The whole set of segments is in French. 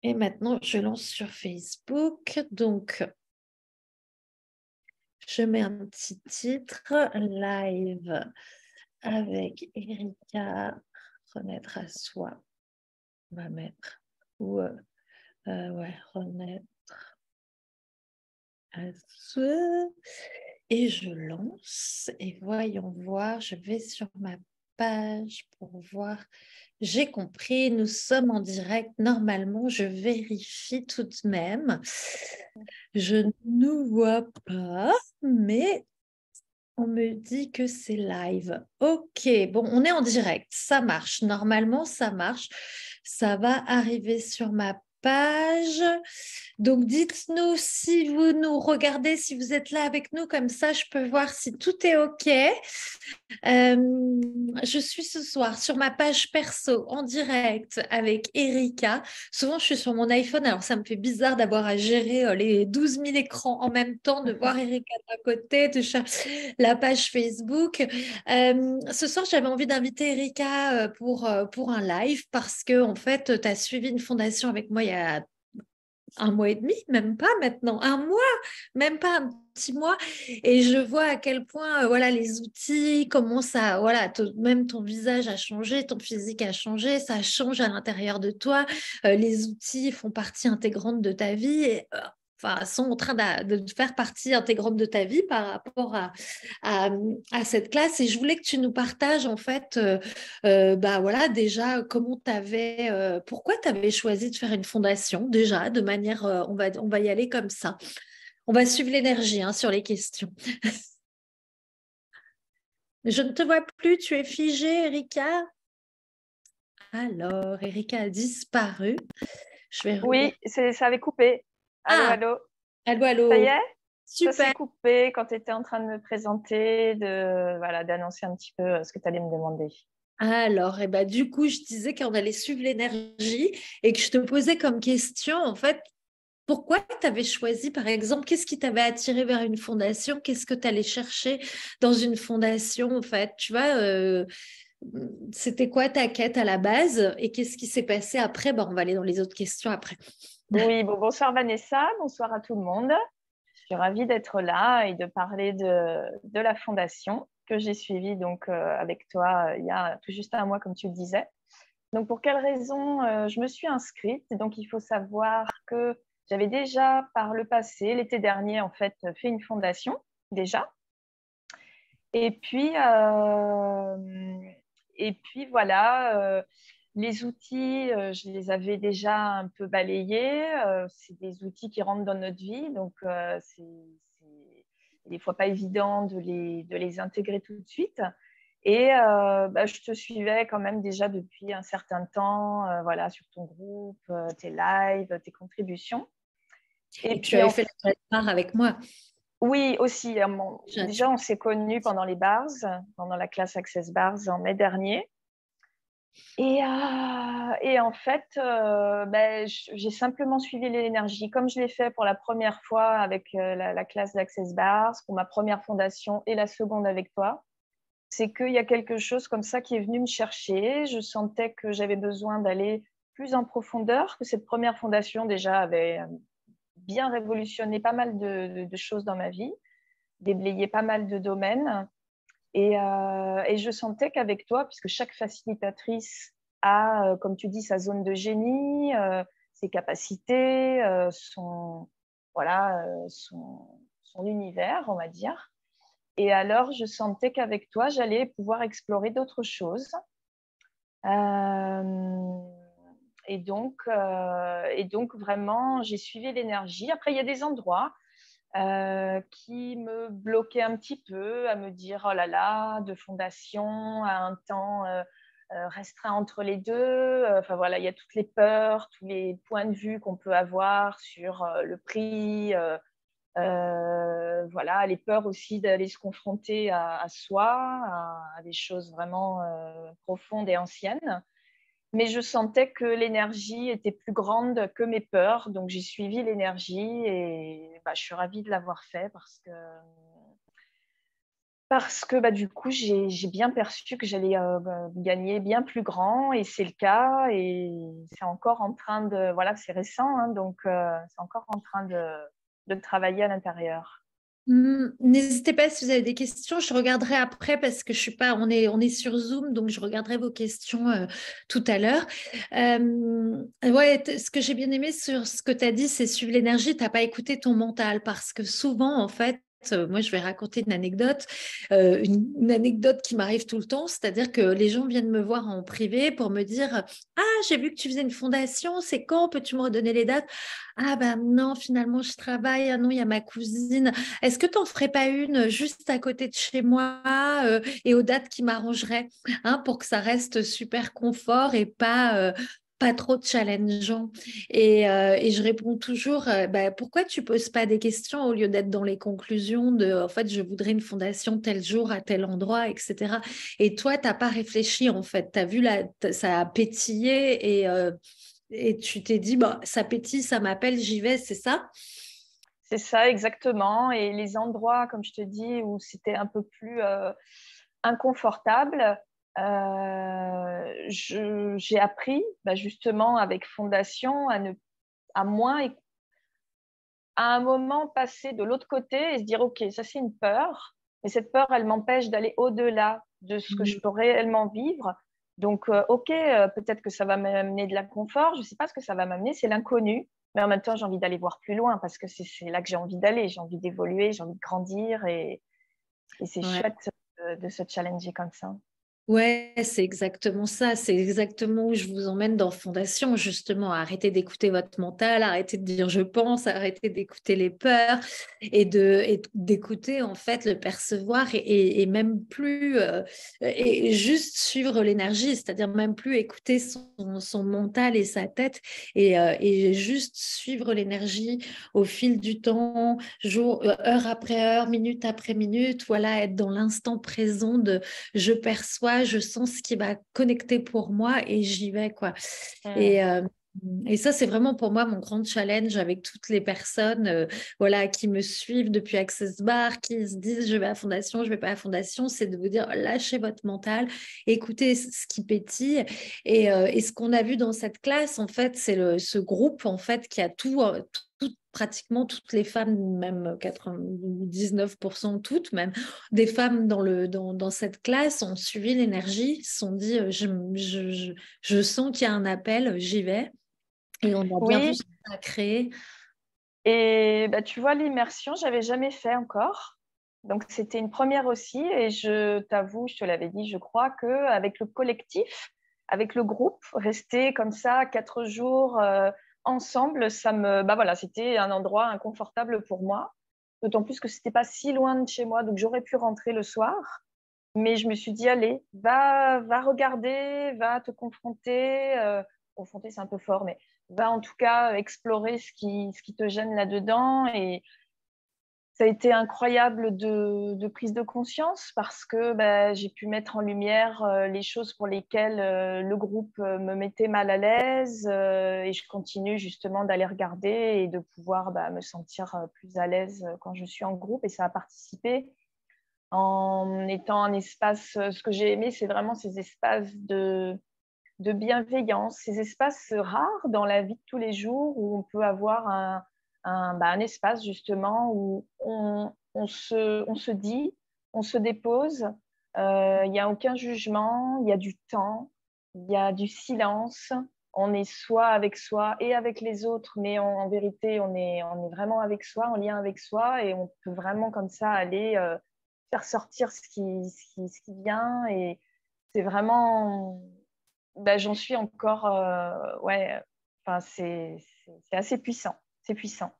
Et maintenant, je lance sur Facebook. Donc, je mets un petit titre, live avec Erika, renaître à soi. On va mettre, ou ouais, renaître à soi. Et je lance et voyons voir, je vais sur ma page pour voir. J'ai compris, nous sommes en direct. Normalement, je vérifie tout de même. Je ne nous vois pas, mais on me dit que c'est live. Ok, bon, on est en direct, ça marche. Normalement, ça marche. Ça va arriver sur ma page. Donc, dites-nous si vous nous regardez, si vous êtes là avec nous, comme ça, je peux voir si tout est OK. Je suis ce soir sur ma page perso en direct avec Erika. Souvent, je suis sur mon iPhone, alors ça me fait bizarre d'avoir à gérer les 12 000 écrans en même temps, de voir Erika d'un côté, de la page Facebook. Ce soir, j'avais envie d'inviter Erika pour un live parce que, en fait, tu as suivi une fondation avec moi il y a un mois et demi, même pas maintenant, un mois, même pas un petit mois. Et je vois à quel point, voilà, les outils, comment ça, voilà, même ton visage a changé, ton physique a changé, ça change à l'intérieur de toi. Les outils font partie intégrante de ta vie. Et, enfin, sont en train de faire partie intégrante de ta vie par rapport à, à cette classe. Et je voulais que tu nous partages, en fait, bah voilà, déjà, pourquoi tu avais choisi de faire une fondation, déjà, de manière, on va y aller comme ça. On va suivre l'énergie hein, sur les questions. Je ne te vois plus, tu es figée, Erika. Alors, Erika a disparu. Je vais regarder. Oui, ça avait coupé. Allô, Ah, allô. allô, Ça y allô. est? Ça s'est Super. coupé quand tu étais en train de me présenter, voilà, d'annoncer un petit peu ce que tu allais me demander. Alors, et ben, du coup, je disais qu'on allait suivre l'énergie et que je te posais comme question, en fait, pourquoi tu avais choisi, par exemple, qu'est-ce qui t'avait attiré vers une fondation? Qu'est-ce que tu allais chercher dans une fondation, en fait? Tu vois, c'était quoi ta quête à la base et qu'est-ce qui s'est passé après? Bon, on va aller dans les autres questions après. Oui, bon, bonsoir Vanessa, bonsoir à tout le monde. Je suis ravie d'être là et de parler de la fondation que j'ai suivie donc, avec toi il y a tout juste un mois, comme tu le disais. Donc, pour quelle raison je me suis inscrite? Donc, il faut savoir que j'avais déjà par le passé, l'été dernier, en fait, fait une fondation déjà. Et puis, voilà, les outils, je les avais déjà un peu balayés. C'est des outils qui rentrent dans notre vie, donc c'est des fois pas évident de les intégrer tout de suite. Et je te suivais quand même déjà depuis un certain temps, voilà, sur ton groupe, tes lives, tes contributions. Et Et tu puis, avais fait la part avec moi. oui, aussi, déjà, on s'est connus pendant les bars, pendant la classe Access Bars en mai dernier. Et en fait, j'ai simplement suivi l'énergie, comme je l'ai fait pour la première fois avec la classe d'Access Bars, pour ma première fondation et la seconde avec toi. C'est qu'il y a quelque chose comme ça qui est venu me chercher. Je sentais que j'avais besoin d'aller plus en profondeur, que cette première fondation déjà avait bien révolutionné pas mal de choses dans ma vie, déblayé pas mal de domaines. Et je sentais qu'avec toi, puisque chaque facilitatrice a, comme tu dis, sa zone de génie, ses capacités, voilà, son univers, on va dire. Et alors, je sentais qu'avec toi, j'allais pouvoir explorer d'autres choses. Euh, et donc, vraiment, j'ai suivi l'énergie. Après, il y a des endroits qui me bloquaient un petit peu, à me dire, oh là là, de fondation, à un temps restreint entre les deux. Enfin voilà, il y a toutes les peurs, tous les points de vue qu'on peut avoir sur le prix. Voilà, les peurs aussi d'aller se confronter à soi, à des choses vraiment profondes et anciennes. Mais je sentais que l'énergie était plus grande que mes peurs, donc j'ai suivi l'énergie et je suis ravie de l'avoir fait parce que Parce que du coup, j'ai bien perçu que j'allais gagner bien plus grand et c'est le cas. Et c'est encore en train de... Voilà, c'est récent, hein, donc c'est encore en train de travailler à l'intérieur. N'hésitez pas si vous avez des questions, je regarderai après parce que je suis pas, on est sur Zoom, donc je regarderai vos questions tout à l'heure. Ouais, ce que j'ai bien aimé sur ce que tu as dit, c'est suivre l'énergie, tu n'as pas écouté ton mental parce que souvent, en fait, moi, je vais raconter une anecdote qui m'arrive tout le temps, c'est-à-dire que les gens viennent me voir en privé pour me dire, ah, j'ai vu que tu faisais une fondation, c'est quand? Peux-tu me redonner les dates? Ah ben non, finalement, je travaille. Ah non, il y a ma cousine. Est-ce que tu n'en ferais pas une juste à côté de chez moi et aux dates qui m'arrangeraient, hein, pour que ça reste super confort et pas trop challengeant. Et je réponds toujours, bah, pourquoi tu poses pas des questions au lieu d'être dans les conclusions de, en fait, je voudrais une fondation tel jour à tel endroit, etc. Et toi, tu n'as pas réfléchi, en fait. Tu as vu, ça a pétillé et tu t'es dit, bah, ça pétille, ça m'appelle, j'y vais, c'est ça? C'est ça, exactement. Et les endroits, comme je te dis, où c'était un peu plus inconfortable, j'ai appris justement avec Fondation à moins, à un moment, passer de l'autre côté et se dire, OK, ça c'est une peur, mais cette peur, elle m'empêche d'aller au-delà de ce que je peux réellement vivre. Donc, OK, peut-être que ça va m'amener de l'inconfort, je ne sais pas ce que ça va m'amener, c'est l'inconnu, mais en même temps, j'ai envie d'aller voir plus loin parce que c'est là que j'ai envie d'aller, j'ai envie d'évoluer, j'ai envie de grandir et c'est Ouais. chouette de se challenger comme ça. Ouais, c'est exactement ça. C'est exactement où je vous emmène dans Fondation, justement. Arrêtez d'écouter votre mental, arrêtez de dire je pense, arrêtez d'écouter les peurs et d'écouter en fait le percevoir et même plus et juste suivre l'énergie, c'est-à-dire même plus écouter son mental et sa tête et juste suivre l'énergie au fil du temps, heure après heure, minute après minute. Voilà, être dans l'instant présent de je perçois, je sens ce qui va connecter pour moi et j'y vais, quoi. Mm. Et, euh, et ça, c'est vraiment pour moi mon grand challenge avec toutes les personnes voilà, qui me suivent depuis Access Bar, qui se disent je vais à Fondation, je vais pas à Fondation, c'est de vous dire lâchez votre mental, écoutez ce qui pétille. Et ce qu'on a vu dans cette classe, en fait, c'est ce groupe en fait qui a pratiquement toutes les femmes, même 99% toutes, même des femmes dans cette classe ont suivi l'énergie, se sont dit je sens qu'il y a un appel, j'y vais. Et on a bien vu Oui, ce que ça a créé. et tu vois, l'immersion, j'avais jamais fait encore. Donc, c'était une première aussi. Et je t'avoue, je te l'avais dit, je crois qu'avec le collectif, avec le groupe, rester comme ça 4 jours ensemble, voilà, c'était un endroit inconfortable pour moi. D'autant plus que c'était pas si loin de chez moi, donc j'aurais pu rentrer le soir. Mais je me suis dit, allez, va regarder, va te confronter. Confronter, c'est un peu fort, mais va en tout cas explorer ce qui te gêne là-dedans. Et ça a été incroyable de prise de conscience parce que j'ai pu mettre en lumière les choses pour lesquelles le groupe me mettait mal à l'aise. Et je continue justement d'aller regarder et de pouvoir me sentir plus à l'aise quand je suis en groupe. Et ça a participé en étant un espace. Ce que j'ai aimé, c'est vraiment ces espaces de bienveillance, ces espaces rares dans la vie de tous les jours où on peut avoir un espace justement où on se dit, on se dépose, il n'y a aucun jugement, il y a du temps, il y a du silence. On est soit avec soi et avec les autres, mais en vérité, on est vraiment avec soi, en lien avec soi, et on peut vraiment comme ça aller faire sortir ce qui vient. Et c'est vraiment, j'en suis encore, ouais, enfin, c'est assez puissant, c'est puissant.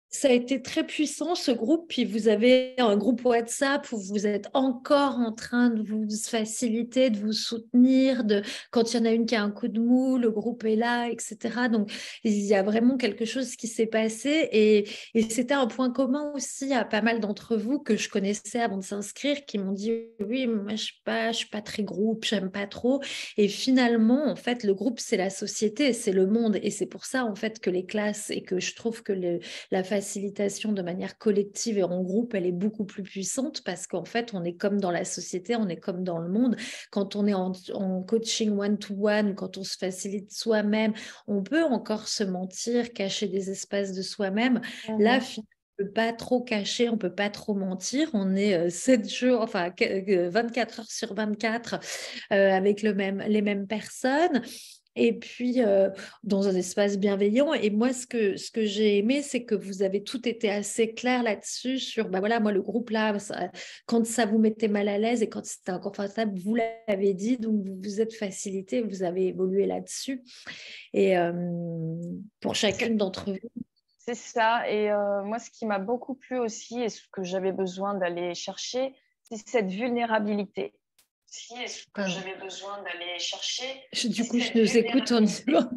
Ça a été très puissant, ce groupe. Puis vous avez un groupe WhatsApp où vous êtes encore en train de vous faciliter, de vous soutenir. Quand il y en a une qui a un coup de mou, le groupe est là, etc. Donc, il y a vraiment quelque chose qui s'est passé. Et c'était un point commun aussi à pas mal d'entre vous que je connaissais avant de s'inscrire, qui m'ont dit, oui, moi, je suis pas très groupe, j'aime pas trop. Et finalement, en fait, le groupe, c'est la société, c'est le monde. Et c'est pour ça, en fait, que les classes et que je trouve que la facilitation de manière collective et en groupe, elle est beaucoup plus puissante parce qu'en fait, on est comme dans la société, on est comme dans le monde. Quand on est en coaching one-to-one, quand on se facilite soi-même, on peut encore se mentir, cacher des espaces de soi-même. Là, finalement, on ne peut pas trop cacher, on ne peut pas trop mentir. On est 7 jours, enfin 24 heures sur 24 avec les mêmes personnes. Et puis, dans un espace bienveillant. Et moi, ce que j'ai aimé, c'est que vous avez tout été assez clair là-dessus sur, bah voilà, moi, le groupe là, quand ça vous mettait mal à l'aise et quand c'était inconfortable, vous l'avez dit, donc vous vous êtes facilité, vous avez évolué là-dessus. Et pour chacune d'entre vous. C'est ça. Et moi, ce qui m'a beaucoup plu aussi et ce que j'avais besoin d'aller chercher, c'est cette vulnérabilité. Ce que j'avais besoin d'aller chercher. Du coup, je nous écoute en disant.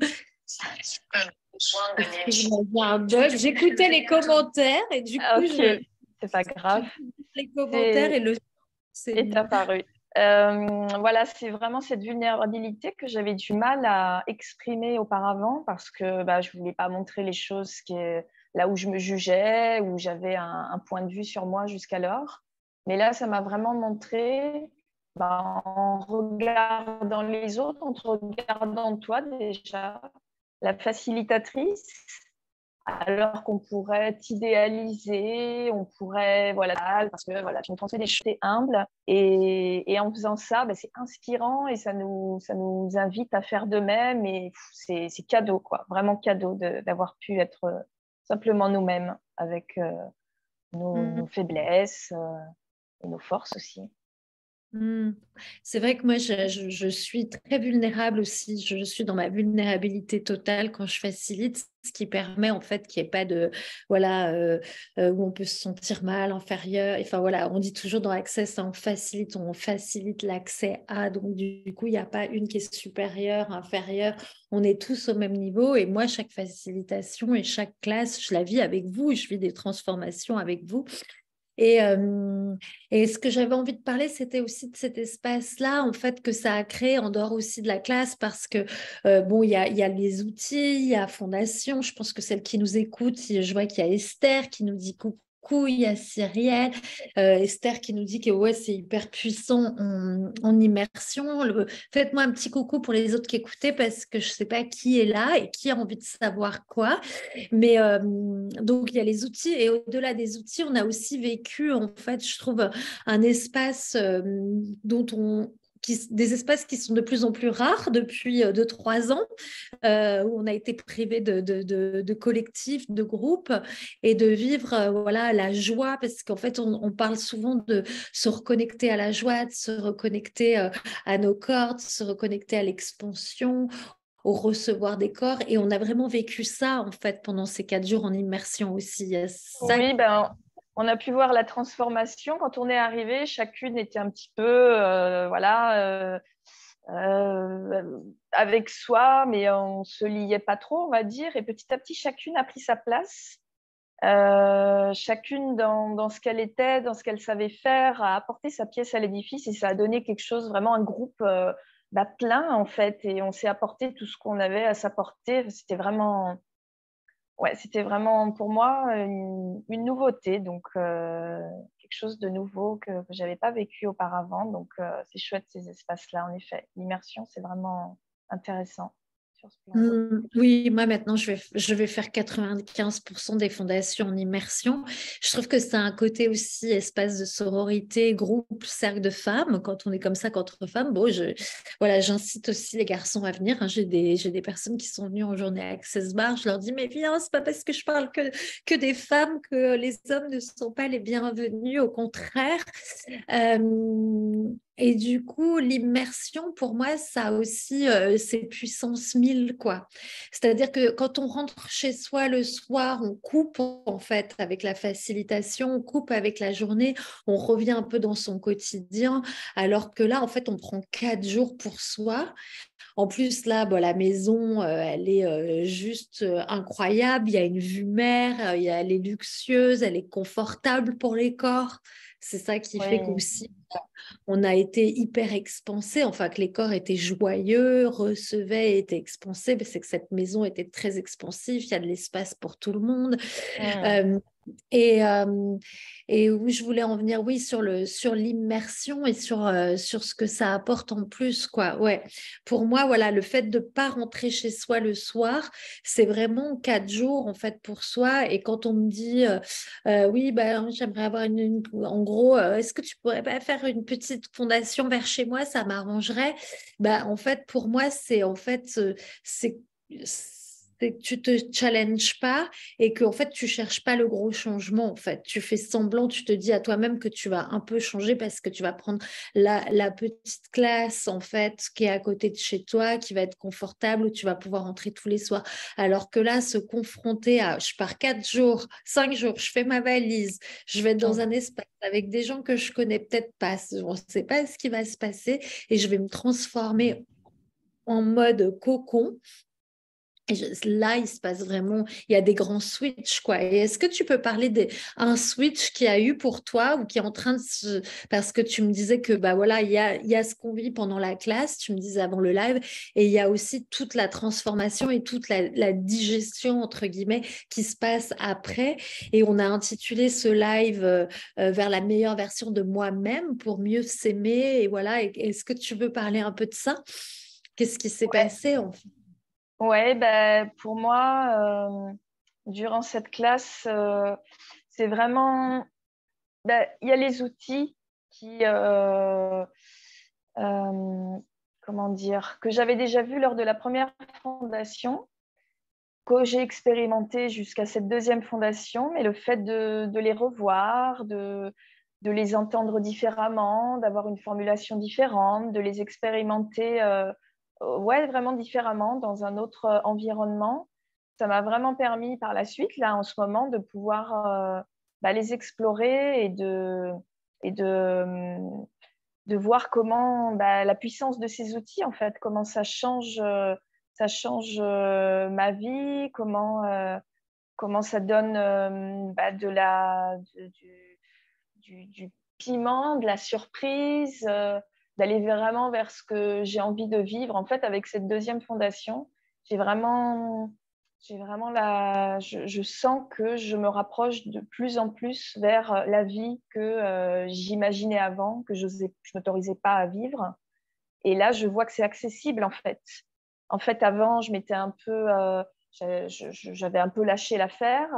J'écoutais les commentaires et du coup, c'est pas grave. Les commentaires et le. est apparu. Voilà, c'est vraiment cette vulnérabilité que j'avais du mal à exprimer auparavant parce que je ne voulais pas montrer les choses là où je me jugeais, où j'avais un point de vue sur moi jusqu'alors. Mais là, ça m'a vraiment montré, en regardant les autres, en te regardant toi déjà, la facilitatrice, alors qu'on pourrait t'idéaliser, on pourrait, parce que tu me transmets des choses humbles. Et en faisant ça, c'est inspirant et ça nous invite à faire de même. Et c'est cadeau, quoi, vraiment cadeau d'avoir pu être simplement nous-mêmes avec nos faiblesses et nos forces aussi. C'est vrai que moi, je suis très vulnérable aussi. Je suis dans ma vulnérabilité totale quand je facilite, ce qui permet en fait qu'il n'y ait pas de, où on peut se sentir mal, inférieur. Enfin voilà, on dit toujours dans Access, on facilite l'accès à. Donc du coup, il n'y a pas une qui est supérieure, inférieure. On est tous au même niveau. Et moi, chaque facilitation et chaque classe, je la vis avec vous. Je vis des transformations avec vous. Et ce que j'avais envie de parler, c'était aussi de cet espace-là, en fait, que ça a créé en dehors aussi de la classe, parce que, il y a les outils, il y a Fondation, je pense que celle qui nous écoute, je vois qu'il y a Esther qui nous dit coucou. Il y a Cyrielle, Esther qui nous dit que ouais, c'est hyper puissant en immersion. Faites-moi un petit coucou pour les autres qui écoutaient parce que je ne sais pas qui est là et qui a envie de savoir quoi. Mais donc, il y a les outils et au-delà des outils, on a aussi vécu, en fait, je trouve, un espace des espaces qui sont de plus en plus rares depuis 2-3 ans, où on a été privé de collectifs, de groupes et de vivre la joie, parce qu'en fait, on parle souvent de se reconnecter à la joie, de se reconnecter à nos corps, de se reconnecter à l'expansion, au recevoir des corps. Et on a vraiment vécu ça, en fait, pendant ces 4 jours en immersion aussi. Oui, on a pu voir la transformation. Quand on est arrivé, chacune était un petit peu, avec soi, mais on ne se liait pas trop, on va dire. Et petit à petit, chacune a pris sa place. Chacune dans ce qu'elle était, dans ce qu'elle savait faire, a apporté sa pièce à l'édifice et ça a donné quelque chose, vraiment un groupe plein en fait. Et on s'est apporté tout ce qu'on avait à s'apporter. C'était vraiment pour moi une nouveauté, donc quelque chose de nouveau que je n'avais pas vécu auparavant. Donc c'est chouette ces espaces-là, en effet. L'immersion, c'est vraiment intéressant. Oui, moi maintenant, je vais faire 95% des fondations en immersion. Je trouve que c'est un côté aussi espace de sororité, groupe, cercle de femmes. Quand on est comme ça qu'entre femmes, j'incite aussi les garçons à venir. J'ai des personnes qui sont venues en journée Access Bar. Je leur dis, mais viens, c'est pas parce que je parle que des femmes que les hommes ne sont pas les bienvenus. Au contraire. Et du coup, l'immersion, pour moi, ça a aussi ses puissances 1000, quoi. C'est-à-dire que quand on rentre chez soi le soir, on coupe en fait avec la facilitation, on coupe avec la journée, on revient un peu dans son quotidien, alors que là, en fait, on prend 4 jours pour soi. En plus, là, la maison, elle est juste incroyable. Il y a une vue mer, elle est luxueuse, elle est confortable pour les corps. C'est ça qui fait Oui. qu'aussi, on a été hyper expansés, enfin que les corps étaient joyeux, recevaient, étaient expansés, c'est que cette maison était très expansive, il y a de l'espace pour tout le monde. Mm. Euh, et, euh, et où je voulais en venir, oui, sur l'immersion et sur ce que ça apporte en plus, quoi. Ouais. Pour moi, voilà, le fait de ne pas rentrer chez soi le soir, c'est vraiment 4 jours, en fait, pour soi. Et quand on me dit, oui, ben, j'aimerais avoir en gros, est-ce que tu pourrais pas faire une petite fondation vers chez moi, ça m'arrangerait. Ben, en fait, pour moi, c'est c'est que tu te challenges pas et que en fait tu cherches pas le gros changement, en fait tu fais semblant, tu te dis à toi-même que tu vas un peu changer parce que tu vas prendre la petite classe en fait qui est à côté de chez toi, qui va être confortable, où tu vas pouvoir entrer tous les soirs, alors que là se confronter à je pars 4 jours, 5 jours, je fais ma valise, je vais être dans un espace avec des gens que je connais peut-être pas, on ne sait pas ce qui va se passer et je vais me transformer en mode cocon. Là, il se passe vraiment, il y a des grands switches, quoi. Et est-ce que tu peux parler d'un switch qui a eu pour toi ou qui est en train de se... Parce que tu me disais que, bah voilà, il y a ce qu'on vit pendant la classe, tu me disais avant le live, et il y a aussi toute la transformation et toute la digestion, entre guillemets, qui se passe après. Et on a intitulé ce live vers la meilleure version de moi-même pour mieux s'aimer. Et voilà, est-ce que tu veux parler un peu de ça? Qu'est-ce qui s'est Ouais. passé en fait? Ouais, ben, pour moi, durant cette classe, c'est vraiment, ben, il y a les outils qui, euh, comment dire, que j'avais déjà vus lors de la première fondation, que j'ai expérimenté jusqu'à cette deuxième fondation, mais le fait de les revoir, de les entendre différemment, d'avoir une formulation différente, de les expérimenter ouais, vraiment différemment dans un autre environnement, ça m'a vraiment permis par la suite, là en ce moment, de pouvoir bah, les explorer et de voir comment bah, la puissance de ces outils, en fait, comment ça change ma vie, comment ça donne bah, du piment, de la surprise, d'aller vraiment vers ce que j'ai envie de vivre. En fait, avec cette deuxième fondation, j'ai vraiment, je sens que je me rapproche de plus en plus vers la vie que j'imaginais avant, que je m'autorisais pas à vivre. Et là, je vois que c'est accessible, en fait. En fait, avant, je m'étais un peu, j'avais un peu lâché l'affaire.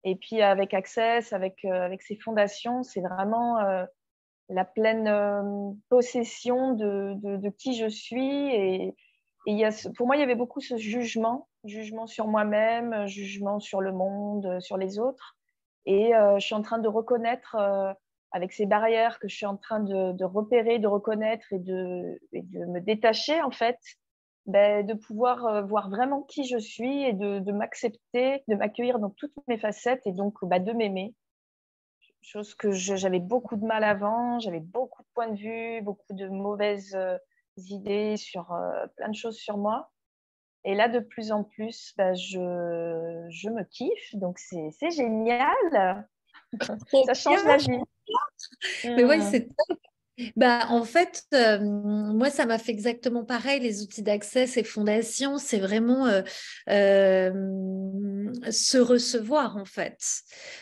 Et puis, avec Access, avec ces fondations, c'est vraiment la pleine possession de qui je suis. Et pour moi, il y avait beaucoup ce jugement sur moi-même, jugement sur le monde, sur les autres. Et je suis en train de reconnaître, avec ces barrières que je suis en train de repérer, de reconnaître et de me détacher, en fait, ben, de pouvoir voir vraiment qui je suis et de m'accepter, de m'accueillir dans toutes mes facettes et donc bah, de m'aimer. Chose que j'avais beaucoup de mal avant, j'avais beaucoup de points de vue, beaucoup de mauvaises idées sur plein de choses sur moi. Et là, de plus en plus, bah, je me kiffe, donc c'est génial. Trop Ça change bien. la vie. Mais ouais, Mm. c'est bah, en fait, moi, ça m'a fait exactement pareil. Les outils d'accès, ces fondations, c'est vraiment se recevoir, en fait.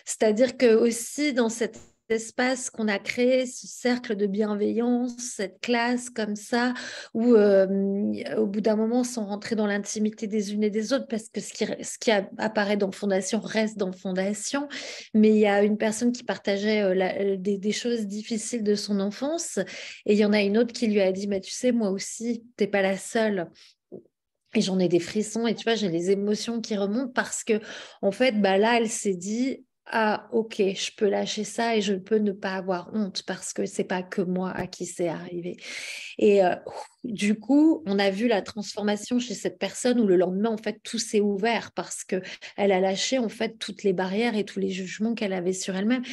C'est-à-dire que aussi dans cet espace qu'on a créé, ce cercle de bienveillance, cette classe comme ça, où au bout d'un moment, sans rentrer dans l'intimité des unes et des autres, parce que ce qui apparaît dans Fondation reste dans Fondation, mais il y a une personne qui partageait des choses difficiles de son enfance et il y en a une autre qui lui a dit, mais tu sais, moi aussi, t'es pas la seule. Et j'en ai des frissons et tu vois, j'ai les émotions qui remontent parce que, en fait, bah là, elle s'est dit, ah, ok, je peux lâcher ça et je peux ne pas avoir honte parce que c'est pas que moi à qui c'est arrivé. Et du coup, on a vu la transformation chez cette personne où le lendemain, en fait, tout s'est ouvert parce que elle a lâché, en fait, toutes les barrières et tous les jugements qu'elle avait sur elle-même.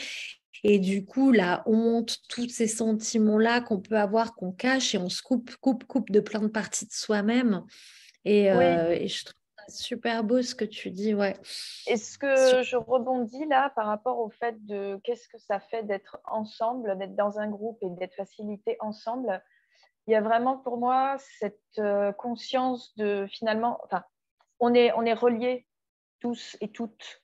Et du coup, la honte, tous ces sentiments-là qu'on peut avoir, qu'on cache et on se coupe de plein de parties de soi-même. Et, Oui, euh, et je trouve super beau ce que tu dis, ouais. Est-ce Sur- que je rebondis là par rapport au fait de qu'est-ce que ça fait d'être ensemble, d'être dans un groupe et d'être facilité ensemble? Il y a vraiment pour moi cette conscience de finalement, enfin, on est reliés tous et toutes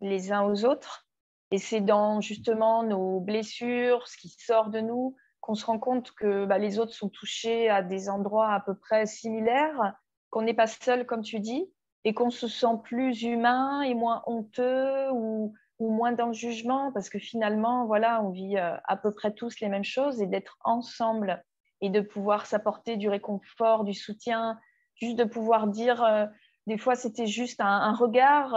les uns aux autres. Et c'est dans justement nos blessures, ce qui sort de nous, qu'on se rend compte que les autres sont touchés à des endroits à peu près similaires, qu'on n'est pas seul, comme tu dis, et qu'on se sent plus humain et moins honteux ou moins dans le jugement, parce que finalement, voilà, on vit à peu près tous les mêmes choses, et d'être ensemble et de pouvoir s'apporter du réconfort, du soutien, juste de pouvoir dire des fois, c'était juste un regard,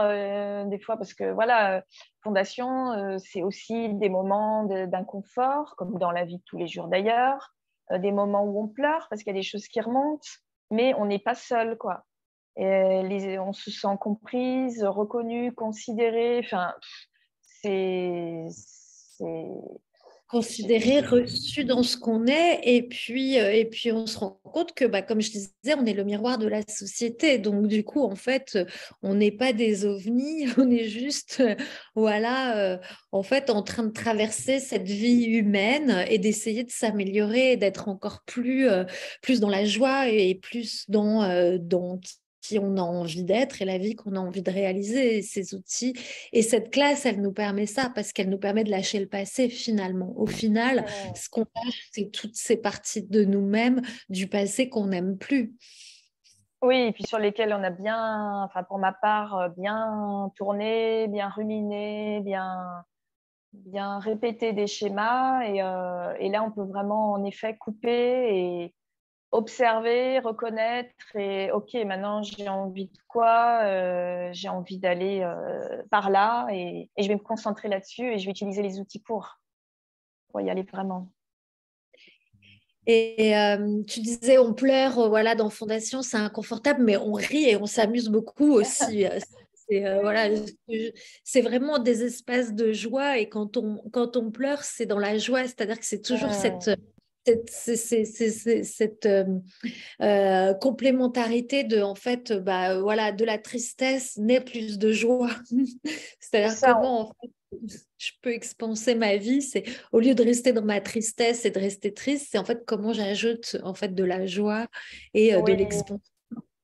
des fois, parce que voilà, fondation, c'est aussi des moments d'inconfort, comme dans la vie de tous les jours d'ailleurs, des moments où on pleure parce qu'il y a des choses qui remontent, mais on n'est pas seul, quoi. On se sent comprise, reconnue, considérée. Enfin, c'est, considéré, reçu dans ce qu'on est, et puis on se rend compte que, comme je disais, on est le miroir de la société. Donc, du coup, en fait, on n'est pas des ovnis, on est juste, voilà, en fait, en train de traverser cette vie humaine et d'essayer de s'améliorer, et d'être encore plus dans la joie et plus dans qui on a envie d'être et la vie qu'on a envie de réaliser. Et ces outils et cette classe, elle nous permet ça parce qu'elle nous permet de lâcher le passé finalement. Au final, ce qu'on lâche, c'est toutes ces parties de nous-mêmes du passé qu'on n'aime plus. Oui, et puis sur lesquels on a bien, enfin pour ma part, bien tourné, bien ruminé, bien répété des schémas. Et là, on peut vraiment en effet couper et observer, reconnaître et OK, maintenant j'ai envie de quoi? J'ai envie d'aller par là et je vais me concentrer là-dessus et je vais utiliser les outils pour y aller vraiment. Et tu disais, on pleure, voilà, dans Fondation, c'est inconfortable, mais on rit et on s'amuse beaucoup aussi. Voilà, Oui. c'est vraiment des espaces de joie et quand on pleure, c'est dans la joie, c'est-à-dire que c'est toujours cette complémentarité de, en fait, voilà, de la tristesse naît plus de joie. C'est C'est-à-dire ça. comment, en fait, je peux expanser ma vie, c'est au lieu de rester dans ma tristesse et de rester triste, c'est en fait comment j'ajoute en fait de la joie et de Oui, l'expansion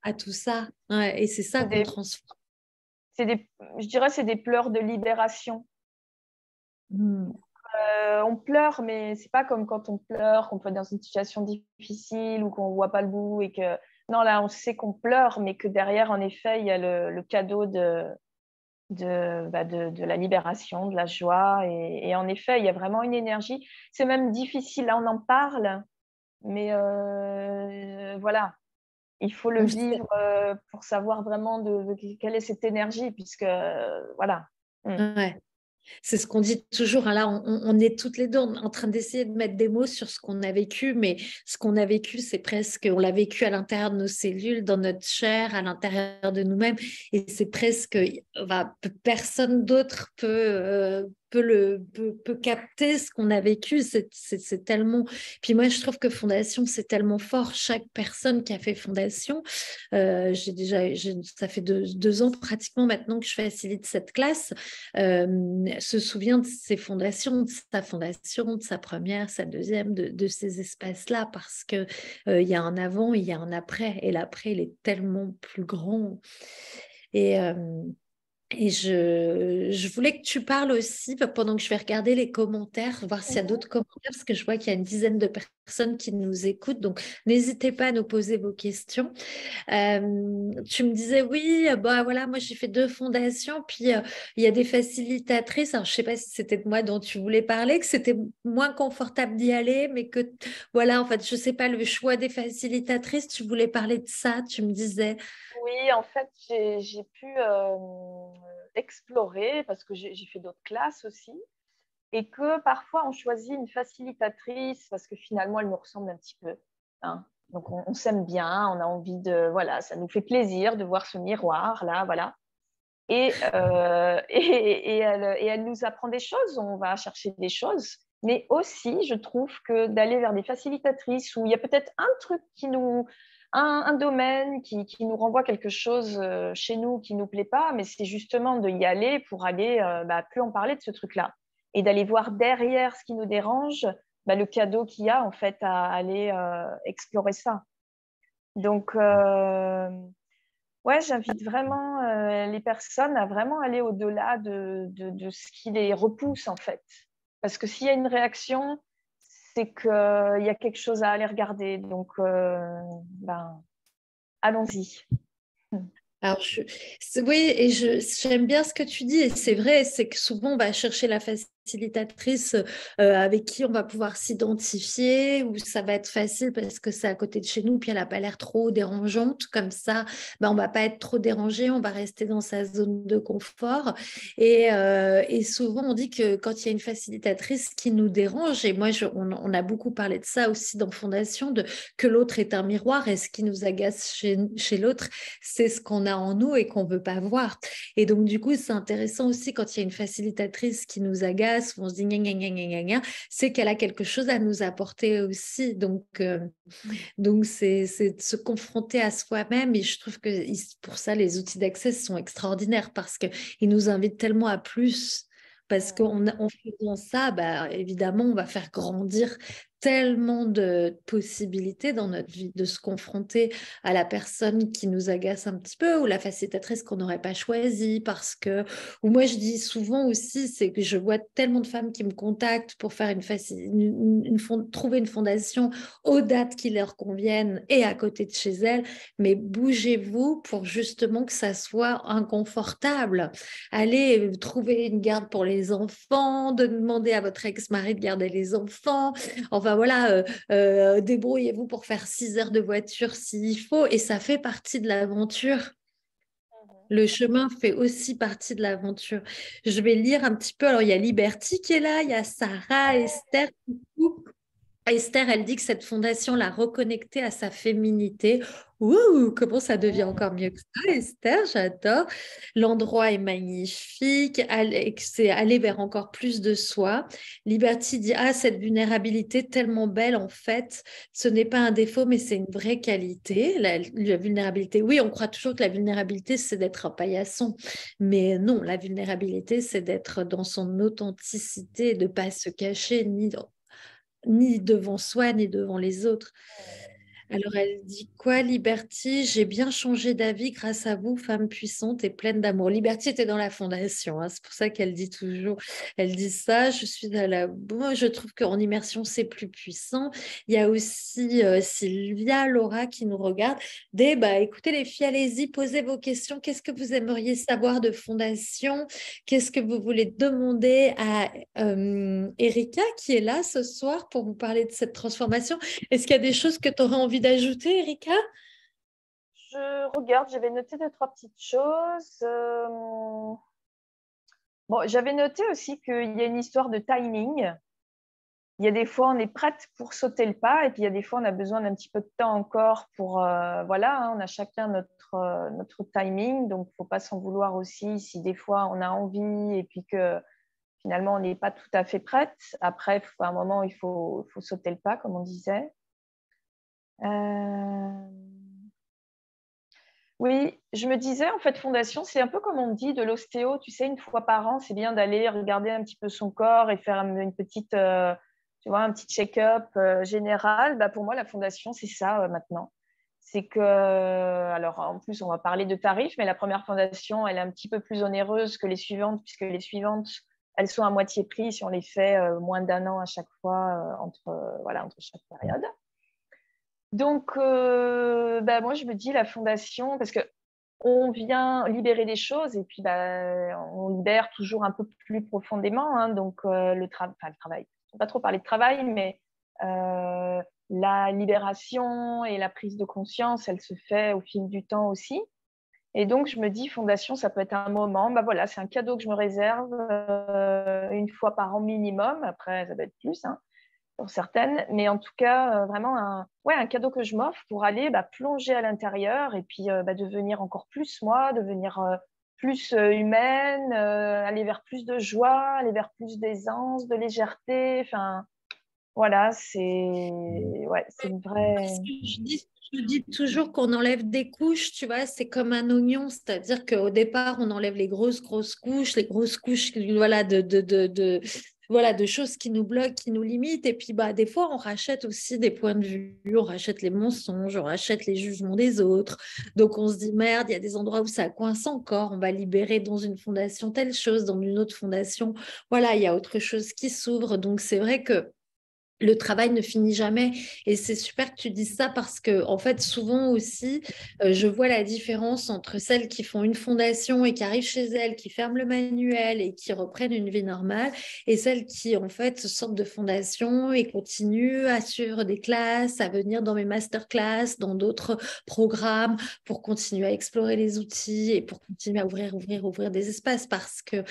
à tout ça. Ouais, et c'est ça c'est qu'on des, transforme. je dirais c'est des pleurs de libération. Mm. On pleure, mais c'est pas comme quand on pleure, qu'on peut être dans une situation difficile ou qu'on voit pas le bout et que non, là on sait qu'on pleure, mais que derrière en effet il y a le cadeau de la libération, de la joie. Et en effet, il y a vraiment une énergie. C'est même difficile, là on en parle, mais voilà, il faut le On le sait. vivre pour savoir vraiment quelle est cette énergie, puisque voilà. Mm. Ouais. C'est ce qu'on dit toujours, hein. Là, on est toutes les deux en train d'essayer de mettre des mots sur ce qu'on a vécu, mais ce qu'on a vécu, c'est presque, on l'a vécu à l'intérieur de nos cellules, dans notre chair, à l'intérieur de nous-mêmes, et c'est presque, personne d'autre peut capter ce qu'on a vécu. C'est tellement. Puis moi, je trouve que Fondation, c'est tellement fort. Chaque personne qui a fait Fondation, ça fait 2 ans pratiquement maintenant que je facilite cette classe. Se souvient de ses fondations, de sa fondation, de sa première, sa deuxième, de ces espaces-là, parce que il y a un avant, il y a un après, et l'après, il est tellement plus grand. Et, euh, et je voulais que tu parles aussi, pendant que je vais regarder les commentaires, voir s'il y a Mhm. d'autres commentaires, parce que je vois qu'il y a une dizaine de personnes qui nous écoutent. Donc, n'hésitez pas à nous poser vos questions. Tu me disais, oui, voilà, moi j'ai fait 2 fondations, puis il y a des facilitatrices. Alors, je ne sais pas si c'était de moi dont tu voulais parler, que c'était moins confortable d'y aller, mais que, voilà, en fait, je ne sais pas, le choix des facilitatrices, tu voulais parler de ça, tu me disais. Oui, en fait, j'ai pu explorer parce que j'ai fait d'autres classes aussi et que parfois on choisit une facilitatrice parce que finalement elle nous ressemble un petit peu, hein. Donc on s'aime bien, on a envie de, voilà, ça nous fait plaisir de voir ce miroir là, voilà. Et elle nous apprend des choses, on va chercher des choses. Mais aussi, je trouve que d'aller vers des facilitatrices où il y a peut-être un truc qui nous, un domaine qui nous renvoie quelque chose chez nous qui ne nous plaît pas, mais c'est justement de y aller pour aller plus en parler de ce truc-là et d'aller voir derrière ce qui nous dérange, le cadeau qu'il y a en fait à aller explorer ça. Donc, ouais, j'invite vraiment les personnes à vraiment aller au-delà de ce qui les repousse en fait. Parce que s'il y a une réaction, c'est qu'il y a quelque chose à aller regarder. Donc, allons-y. Alors, oui, et j'aime bien ce que tu dis, et c'est vrai, c'est que souvent on va chercher la facilitatrice avec qui on va pouvoir s'identifier, ou ça va être facile parce que c'est à côté de chez nous, puis elle n'a pas l'air trop dérangeante, comme ça, on ne va pas être trop dérangé, on va rester dans sa zone de confort. Et souvent on dit que quand il y a une facilitatrice qui nous dérange, et moi on a beaucoup parlé de ça aussi dans Fondation, que l'autre est un miroir, et ce qui nous agace chez l'autre, c'est ce qu'on a en nous et qu'on ne veut pas voir. Et donc, du coup, c'est intéressant aussi quand il y a une facilitatrice qui nous agace, où on se dit gna, gna, gna, gna, gna, c'est qu'elle a quelque chose à nous apporter aussi. Donc c'est de se confronter à soi-même. Et je trouve que pour ça, les outils d'accès sont extraordinaires parce qu'ils nous invitent tellement à plus. Parce qu'en faisant ça, évidemment, on va faire grandir tellement de possibilités dans notre vie, de se confronter à la personne qui nous agace un petit peu ou la facilitatrice qu'on n'aurait pas choisie ou moi je dis souvent aussi, c'est que je vois tellement de femmes qui me contactent pour faire trouver une fondation aux dates qui leur conviennent et à côté de chez elles, mais bougez-vous pour justement que ça soit inconfortable. Allez trouver une garde pour les enfants, demander à votre ex-mari de garder les enfants, enfin voilà, débrouillez-vous pour faire 6 heures de voiture s'il faut, et ça fait partie de l'aventure. Le chemin fait aussi partie de l'aventure. Je vais lire un petit peu. Alors, il y a Liberty qui est là, il y a Sarah, Esther. Esther, elle dit que cette fondation l'a reconnectée à sa féminité. Ouh, comment ça devient encore mieux que ça, Esther, j'adore. L'endroit est magnifique, c'est aller vers encore plus de soi. Liberty dit, ah, cette vulnérabilité tellement belle, en fait, ce n'est pas un défaut, mais c'est une vraie qualité. La vulnérabilité, oui, on croit toujours que la vulnérabilité, c'est d'être un paillasson. Mais non, la vulnérabilité, c'est d'être dans son authenticité, de ne pas se cacher ni devant soi, ni devant les autres. Alors, elle dit quoi, Liberty? J'ai bien changé d'avis grâce à vous, femme puissante et pleine d'amour. Liberty était dans la fondation, hein, c'est pour ça qu'elle dit toujours, elle dit ça. Je suis à la moi, je trouve qu'en immersion, c'est plus puissant. Il y a aussi Sylvia, Laura qui nous regarde. Écoutez les filles, allez-y, posez vos questions. Qu'est-ce que vous aimeriez savoir de fondation? Qu'est-ce que vous voulez demander à Erika qui est là ce soir pour vous parler de cette transformation? Est-ce qu'il y a des choses que tu aurais envie d'ajouter, Erika? Je regarde, j'avais noté 2-3 petites choses. Bon, j'avais noté aussi qu'il y a une histoire de timing. Il y a des fois, on est prête pour sauter le pas, et puis il y a des fois, on a besoin d'un petit peu de temps encore pour, voilà, hein, on a chacun notre timing, donc il ne faut pas s'en vouloir aussi si des fois on a envie et puis que finalement on n'est pas tout à fait prête. Après, à un moment, il faut sauter le pas, comme on disait. Oui, je me disais, en fait, fondation, c'est un peu comme on dit de l'ostéo, tu sais, une fois par an, c'est bien d'aller regarder un petit peu son corps et faire une petite, tu vois, un petit check-up général. Pour moi, la fondation, c'est ça maintenant. C'est que, alors en plus, on va parler de tarifs, mais la première fondation, elle est un petit peu plus onéreuse que les suivantes, puisque les suivantes, elles sont à moitié prix si on les fait moins d'1 an à chaque fois entre chaque période. Donc, moi, je me dis la fondation, parce que on vient libérer des choses et puis on libère toujours un peu plus profondément. Hein, donc, le travail, je ne vais pas trop parler de travail, mais la libération et la prise de conscience, elle se fait au fil du temps aussi. Et donc, je me dis, fondation, ça peut être un moment, voilà, c'est un cadeau que je me réserve une fois par an minimum. Après, ça va être plus, hein, pour certaines, mais en tout cas, vraiment un cadeau que je m'offre pour aller plonger à l'intérieur et puis devenir encore plus moi, devenir plus humaine, aller vers plus de joie, aller vers plus d'aisance, de légèreté. Enfin, Voilà, c'est une vraie... Parce que je dis toujours qu'on enlève des couches, tu vois, c'est comme un oignon, c'est-à-dire qu'au départ, on enlève les grosses couches, voilà, voilà, de choses qui nous bloquent, qui nous limitent. Et puis, bah, des fois, on rachète aussi des points de vue, on rachète les mensonges, on rachète les jugements des autres. Donc, on se dit, merde, il y a des endroits où ça coince encore, on va libérer dans une fondation telle chose, dans une autre fondation. Voilà, il y a autre chose qui s'ouvre. Donc, c'est vrai que le travail ne finit jamais et c'est super que tu dises ça parce que en fait souvent aussi je vois la différence entre celles qui font une fondation et qui arrivent chez elles, qui ferment le manuel et qui reprennent une vie normale et celles qui en fait sortent de fondation et continuent à suivre des classes, à venir dans mes masterclass, dans d'autres programmes pour continuer à explorer les outils et pour continuer à ouvrir des espaces parce que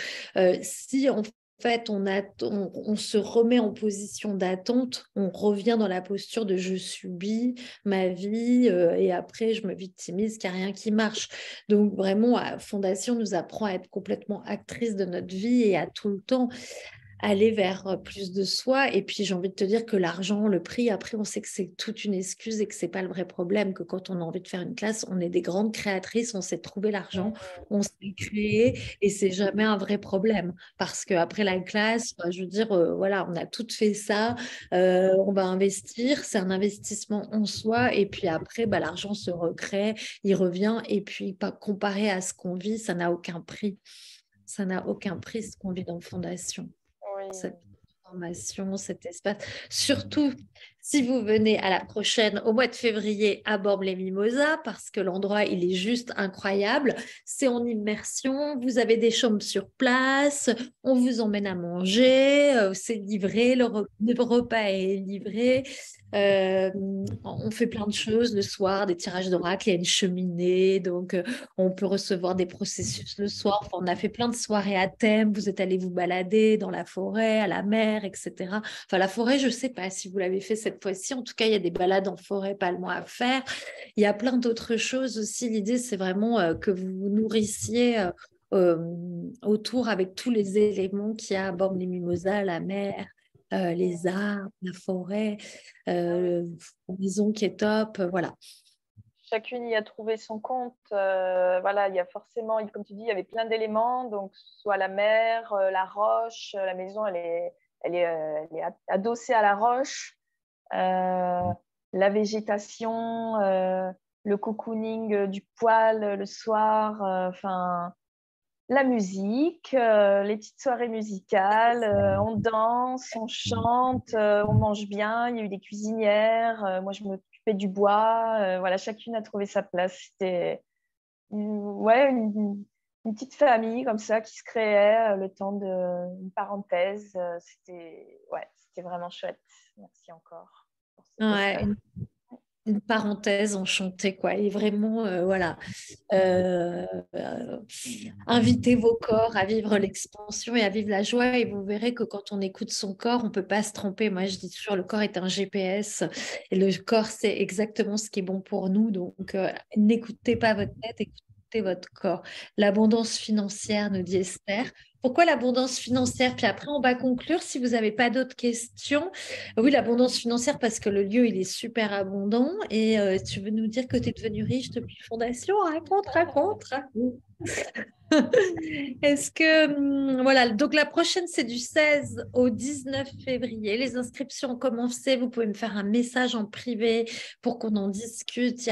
si en fait, on se remet en position d'attente, on revient dans la posture de je subis ma vie et après je me victimise qu'il n'y a rien qui marche. Donc vraiment, Fondation nous apprend à être complètement actrice de notre vie et à tout le temps aller vers plus de soi. Et puis, j'ai envie de te dire que l'argent, le prix, après, on sait que c'est toute une excuse et que c'est pas le vrai problème, que quand on a envie de faire une classe, on est des grandes créatrices, on sait trouver l'argent, on sait créer et c'est jamais un vrai problème. Parce qu'après la classe, je veux dire, voilà, on a toutes fait ça, on va investir, c'est un investissement en soi et puis après, bah, l'argent se recrée, il revient et puis pas comparé à ce qu'on vit, ça n'a aucun prix. Ça n'a aucun prix ce qu'on vit dans Fondation Oui. cette formation, cet espace. Surtout si vous venez à la prochaine, au mois de février, à Bormes-les-Mimosas, parce que l'endroit, il est juste incroyable. C'est en immersion, vous avez des chambres sur place, on vous emmène à manger, c'est livré, le repas est livré. On fait plein de choses le soir, des tirages d'oracle, il y a une cheminée, donc on peut recevoir des processus le soir. Enfin, on a fait plein de soirées à thème. Vous êtes allé vous balader dans la forêt, à la mer, etc. Enfin, la forêt, je ne sais pas si vous l'avez fait cette fois-ci. En tout cas, il y a des balades en forêt pas loin à faire. Il y a plein d'autres choses aussi. L'idée, c'est vraiment que vous vous nourrissiez euh, autour avec tous les éléments qu'il y a à Bormes-les-Mimosas, la mer. Les arbres, la forêt, la maison qui est top, voilà. Chacune y a trouvé son compte. Voilà, il y a forcément, comme tu dis, il y avait plein d'éléments. Donc, soit la mer, la roche, la maison, elle est adossée à la roche. La végétation, le cocooning du poil le soir, enfin, la musique, les petites soirées musicales, on danse, on chante, on mange bien. Il y a eu des cuisinières. Moi, je m'occupais du bois. Voilà, chacune a trouvé sa place. C'était ouais, une petite famille comme ça qui se créait le temps d'une parenthèse. C'était vraiment chouette. Merci encore pour cet Ouais, espace. une parenthèse enchantée, quoi. Et vraiment, voilà, euh, euh, invitez vos corps à vivre l'expansion et à vivre la joie. Et vous verrez que quand on écoute son corps, on ne peut pas se tromper. Moi, je dis toujours, le corps est un GPS et le corps, c'est exactement ce qui est bon pour nous. Donc, n'écoutez pas votre tête, écoutez votre corps. L'abondance financière, nous dit Esther. Pourquoi l'abondance financière? Puis après, on va conclure si vous n'avez pas d'autres questions. Oui, l'abondance financière parce que le lieu, il est super abondant. Et tu veux nous dire que tu es devenue riche depuis Fondation? Raconte. Est-ce que, voilà, donc la prochaine, c'est du 16 au 19 février. Les inscriptions ont commencé. Vous pouvez me faire un message en privé pour qu'on en discute.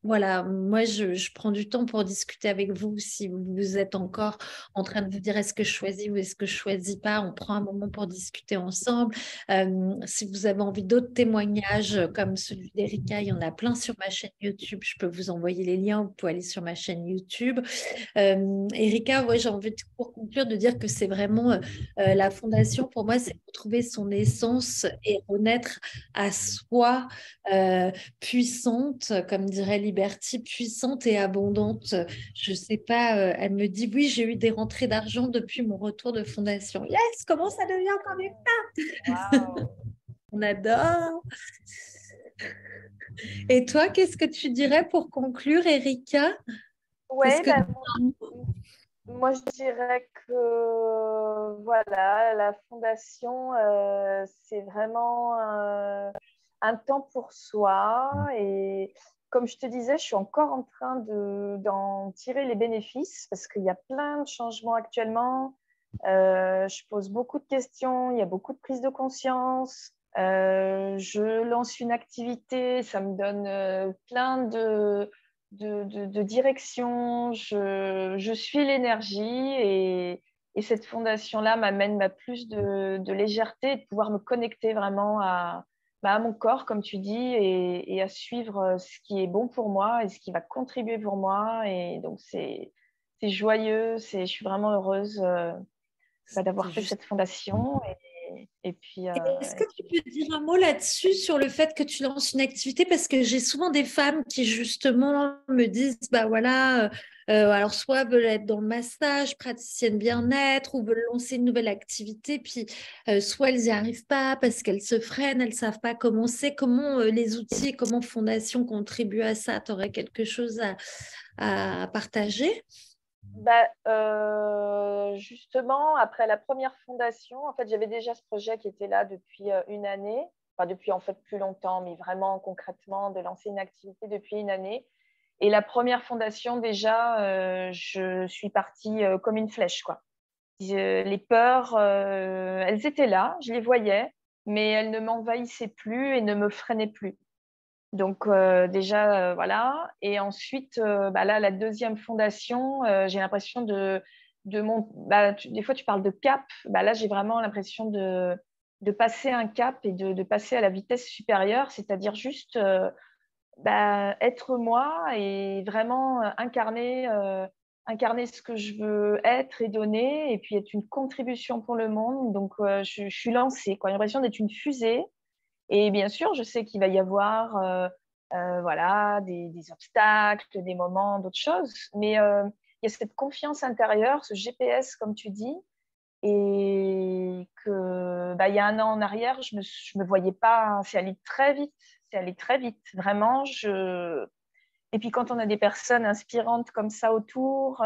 Voilà, moi, je prends du temps pour discuter avec vous. Si vous êtes encore en train de vous dire est-ce que je choisis ou est-ce que je choisis pas, on prend un moment pour discuter ensemble. Si vous avez envie d'autres témoignages comme celui d'Erika, il y en a plein sur ma chaîne YouTube. Je peux vous envoyer les liens. Vous pouvez aller sur ma chaîne YouTube. Erika, ouais, j'ai envie pour conclure de dire que c'est vraiment la fondation pour moi, c'est retrouver son essence et renaître à soi puissante, comme dirait Liberty, puissante et abondante. Je sais pas, elle me dit oui, j'ai eu des rentrées d'argent depuis mon retour de fondation. Yes, comment ça devient quand même ça? Waouh! On adore. Et toi, qu'est-ce que tu dirais pour conclure, Erika? Qu'est-ce Ouais, que ben, Moi, je dirais que voilà, la fondation, c'est vraiment un temps pour soi. Et comme je te disais, je suis encore en train d'en tirer les bénéfices parce qu'il y a plein de changements actuellement. Je pose beaucoup de questions, il y a beaucoup de prise de conscience. Je lance une activité, ça me donne plein de direction, je suis l'énergie et cette fondation-là m'amène plus de légèreté et de pouvoir me connecter vraiment à mon corps, comme tu dis, et à suivre ce qui est bon pour moi et ce qui va contribuer pour moi. Et donc, c'est joyeux, je suis vraiment heureuse C'est d'avoir fait juste. cette fondation. Et puis, Est-ce que tu peux dire un mot là-dessus sur le fait que tu lances une activité? Parce que j'ai souvent des femmes qui justement me disent, bah voilà, alors soit veulent être dans le massage, praticienne bien-être, ou veulent lancer une nouvelle activité, puis soit elles n'y arrivent pas parce qu'elles se freinent, elles ne savent pas comment c'est, comment les outils, comment Fondation contribue à ça. Tu aurais quelque chose à partager? justement, après la première fondation, en fait, j'avais déjà ce projet qui était là depuis une année, enfin depuis en fait plus longtemps, mais vraiment concrètement de lancer une activité depuis une année. Et la première fondation, déjà, je suis partie comme une flèche, quoi. Les peurs, elles étaient là, je les voyais, mais elles ne m'envahissaient plus et ne me freinaient plus. Donc déjà, voilà. Et ensuite, là, la deuxième fondation, j'ai l'impression des fois, tu parles de cap. Là, j'ai vraiment l'impression de passer un cap et de passer à la vitesse supérieure, c'est-à-dire juste être moi et vraiment incarner ce que je veux être et donner, et puis être une contribution pour le monde. Donc, je suis lancée, quoi. J'ai l'impression d'être une fusée. Et bien sûr, je sais qu'il va y avoir voilà, des obstacles, des moments, d'autres choses, mais il y a cette confiance intérieure, ce GPS, comme tu dis, et que il y a un an en arrière, je me voyais pas, c'est allé très vite, c'est allé très vite, vraiment. Et puis quand on a des personnes inspirantes comme ça autour,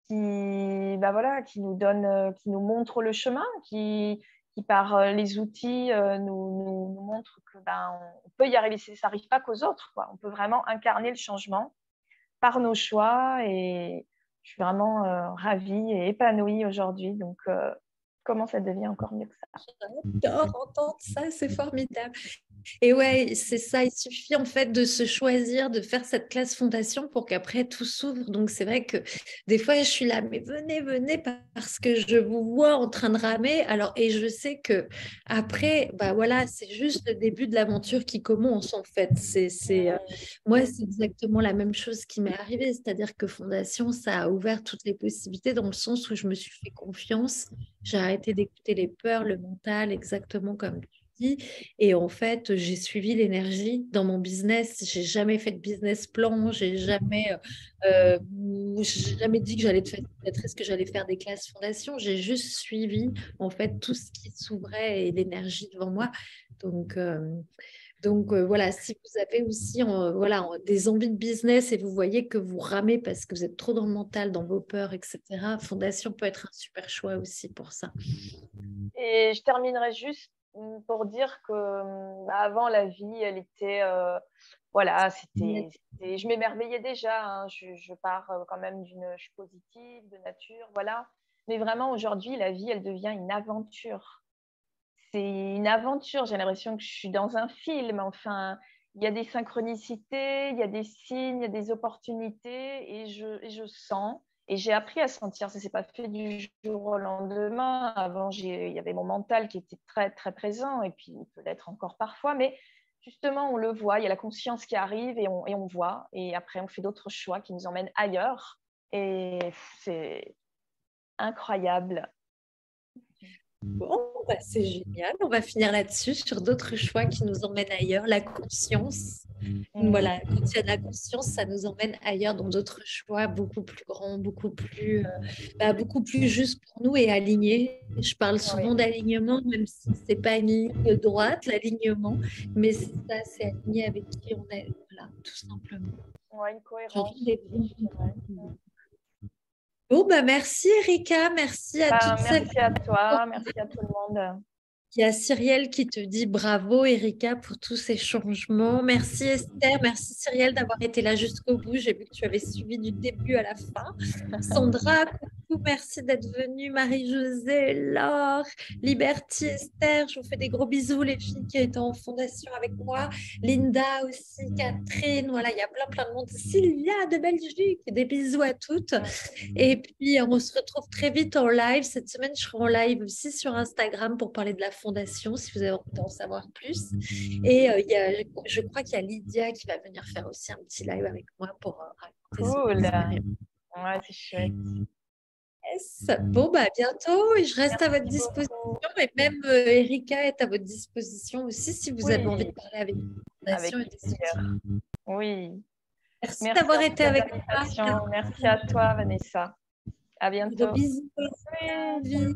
voilà, qui nous donnent, qui nous montrent le chemin, qui par les outils nous montrent que on peut y arriver. Ça n'arrive pas qu'aux autres, quoi. On peut vraiment incarner le changement par nos choix, et je suis vraiment ravie et épanouie aujourd'hui. Donc, comment ça devient encore mieux que ça? J'adore entendre ça, c'est formidable. Et ouais, c'est ça, il suffit en fait de se choisir, de faire cette classe fondation pour qu'après tout s'ouvre. Donc c'est vrai que des fois je suis là, mais venez, venez, parce que je vous vois en train de ramer. Alors, et je sais que après, bah voilà, c'est juste le début de l'aventure qui commence en fait. Moi, c'est exactement la même chose qui m'est arrivée, c'est-à-dire que Fondation, ça a ouvert toutes les possibilités dans le sens où je me suis fait confiance. J'ai arrêté d'écouter les peurs, le mental, exactement comme tu dis. Et en fait, j'ai suivi l'énergie dans mon business. J'ai jamais fait de business plan. Euh, j'ai jamais dit que j'allais être facilitatrice, que j'allais faire des classes fondations. J'ai juste suivi en fait tout ce qui s'ouvrait et l'énergie devant moi. Donc, voilà, si vous avez aussi voilà, des envies de business et vous voyez que vous ramez parce que vous êtes trop dans le mental, dans vos peurs, etc., Fondation peut être un super choix aussi pour ça. Et je terminerai juste pour dire que avant, la vie, elle était voilà, je m'émerveillais déjà, hein. Je pars quand même je suis positive de nature, voilà. Mais vraiment, aujourd'hui, la vie, elle devient une aventure. C'est une aventure. J'ai l'impression que je suis dans un film. Enfin, il y a des synchronicités, il y a des signes, il y a des opportunités, et je sens. Et j'ai appris à sentir. Ça s'est pas fait du jour au lendemain. Avant, il y avait mon mental qui était très, très présent, et puis il peut l'être encore parfois. Mais justement, on le voit. Il y a la conscience qui arrive, et on voit. Et après, on fait d'autres choix qui nous emmènent ailleurs. Et c'est incroyable. Bon, bah, c'est génial. On va finir là-dessus sur d'autres choix qui nous emmènent ailleurs. La conscience. Mm. Voilà, quand il y a de la conscience, ça nous emmène ailleurs dans d'autres choix beaucoup plus grands, beaucoup plus justes pour nous et alignés. Je parle Oui. souvent d'alignement, même si c'est pas une ligne droite, l'alignement, mais c'est ça, c'est aligné avec qui on est. Voilà, tout simplement. Ouais, une J'entends cohérence des aussi, grands je dirais. mots. Bon, bah, merci Erika, merci à toutes celles Merci à toi, merci à tout le monde. Il y a Cyrielle qui te dit bravo Erika pour tous ces changements. Merci Esther, merci Cyrielle d'avoir été là jusqu'au bout. J'ai vu que tu avais suivi du début à la fin. Sandra, coucou, merci d'être venue. Marie-Josée, Laure, Liberty, Esther, je vous fais des gros bisous les filles qui étaient en fondation avec moi. Linda aussi, Catherine, voilà, il y a plein de monde. Sylvia de Belgique, des bisous à toutes. Et puis, on se retrouve très vite en live. Cette semaine, je serai en live aussi sur Instagram pour parler de la fondation, si vous avez envie d'en savoir plus. Et je crois qu'il y a Lydia qui va venir faire aussi un petit live avec moi pour raconter son Cool. expérience. Ouais, c'est chouette. Yes. Bon, bah, à bientôt. Et je reste à votre Merci disposition. beaucoup. Et même Erika est à votre disposition aussi si vous avez envie de Oui, parler avec la avec fondation et des plaisir. soutiens. Oui. Merci Merci d'avoir en tout été cas de avec l'invitation. moi. Merci à toi, Vanessa. À Gros bientôt. bisous. Oui. Vie.